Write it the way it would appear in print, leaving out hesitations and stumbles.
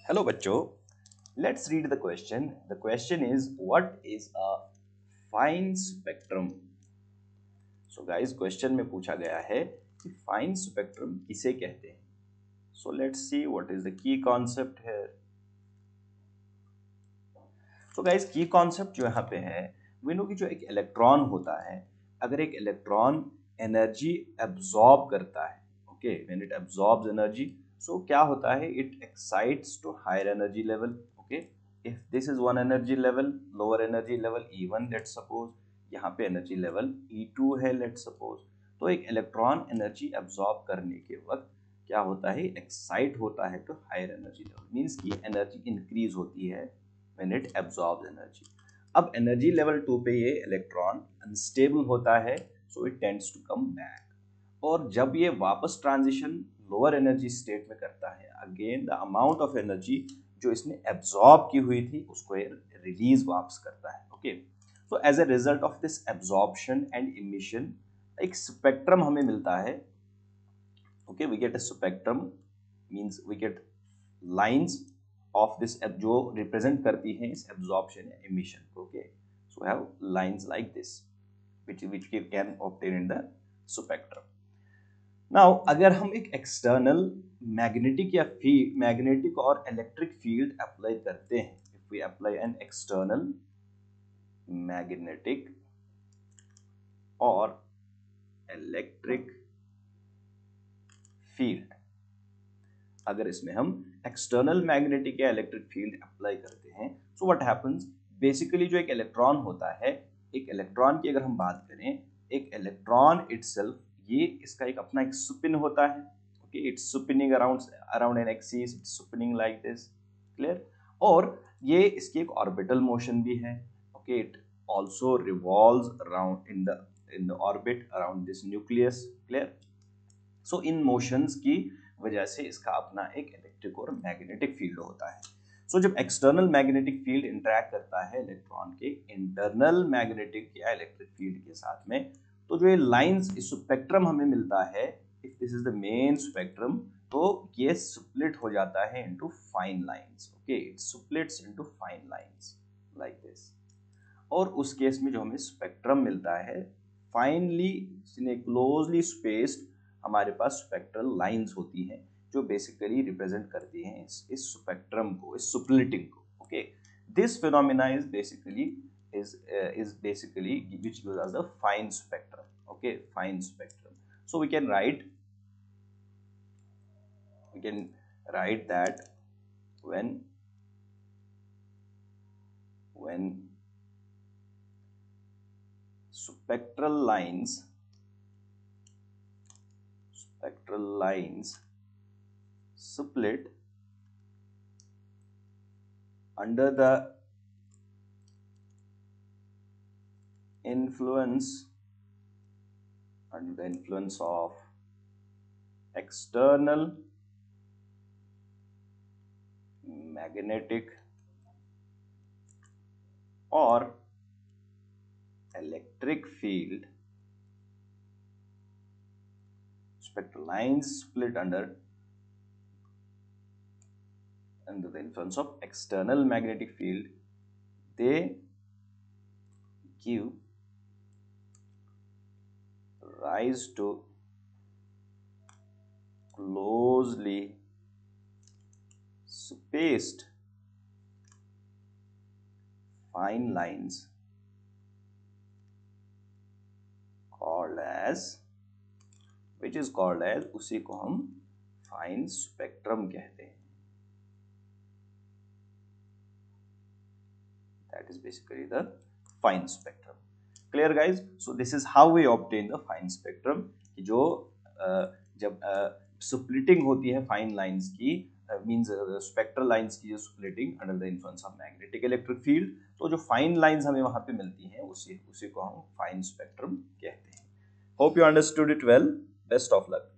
Hello बच्चों, let's read the question. The question is what is a fine spectrum. So guys, question में पूछा गया है कि फाइन स्पेक्ट्रम किसे कहते हैं. So let's see what is the key concept है. तो गाइस, की कॉन्सेप्ट जो यहाँ पे है, वी नो कि जो एक इलेक्ट्रॉन होता है, अगर एक इलेक्ट्रॉन एनर्जी एब्जॉर्ब करता है, okay, when it absorbs energy, so क्या होता है, it excites to higher energy level. Okay, if this is one energy level, lower energy level E1, let's suppose यहाँ पे एनर्जी लेवल E2 है, let's suppose. तो एक इलेक्ट्रॉन एनर्जी एब्जॉर्ब करने के वक्त क्या होता है, एक्साइट होता है to higher energy level, means की एनर्जी इंक्रीज होती है when it absorbs energy. अब एनर्जी लेवल 2 पे ये इलेक्ट्रॉन अनस्टेबल होता है, so it tends to come back. और जब ये वापस ट्रांजिशन लोअर एनर्जी स्टेट में करता है, again the amount of energy जो इसने एब्जॉर्ब की हुई थी उसको ये रिलीज वापस करता है. Okay, so as a result of this absorption and emission एक स्पेक्ट्रम हमें मिलता है. Okay, we get a spectrum, means we get lines of this जो represent करती हैं इस absorption या emission. Okay, so we have lines like this which we can obtain in the spectrum. Now अगर हम एक external magnetic या magnetic और electric field apply करते हैं, if we apply an external magnetic or electric field, अगर इसमें हम एक्सटर्नल मैग्नेटिक या इलेक्ट्रिक फील्ड अप्लाई करते हैं, सो व्हाट हैपेंस, बेसिकली जो एक इलेक्ट्रॉन होता है, एक इलेक्ट्रॉन की अगर हम बात करें, एक इलेक्ट्रॉन इटसेल्फ, ये इसका एक अपना एक स्पिन होता है. Okay, it's spinning around an axis, it's spinning like this, clear. और ये इसकी एक ऑर्बिटल मोशन भी है. Okay, it also revolves around in the orbit around this nucleus, clear. So in motions की वजह से इसका अपना एक इलेक्ट्रिक और मैग्नेटिक फील्ड होता है. सो जब एक्सटर्नल मैग्नेटिक फील्ड इंटरैक्ट करता है इलेक्ट्रॉन के इंटरनल मैग्नेटिक या इलेक्ट्रिक फील्ड के साथ में, तो जो ये लाइंस स्पेक्ट्रम हमें मिलता है, if this is the main spectrum, तो ये स्प्लिट हो जाता है into fine lines. Okay, it splits into fine lines like this. और उस केस में जो हमें स्पेक्ट्रम मिलता है, फाइनली क्लोजली स्पेस्ड हमारे पास स्पेक्ट्रल लाइंस होती हैं जो बेसिकली रिप्रेजेंट करती हैं इस स्पेक्ट्रम को, इस स्प्लिटिंग को. Okay, this phenomena is basically which gives us the fine spectrum. Okay, fine spectrum. So we can write that when spectral lines split under the influence of external magnetic or electric field. Spectral lines split under the influence of external magnetic field. They give rise to closely spaced fine lines called as उसी को हम fine spectrum कहते हैं. That is basically the fine spectrum. Clear guys? So this is how we obtain the fine spectrum. कि जो जब splitting होती है फाइन लाइंस की, मींस स्पेक्ट्रल लाइंस की जो splitting under the influence of magnetic electric field, तो जो फाइन लाइंस हमें वहां पे मिलती हैं उसी को हम फाइन स्पेक्ट्रम कहते हैं. Hope you understood it well. Best of luck.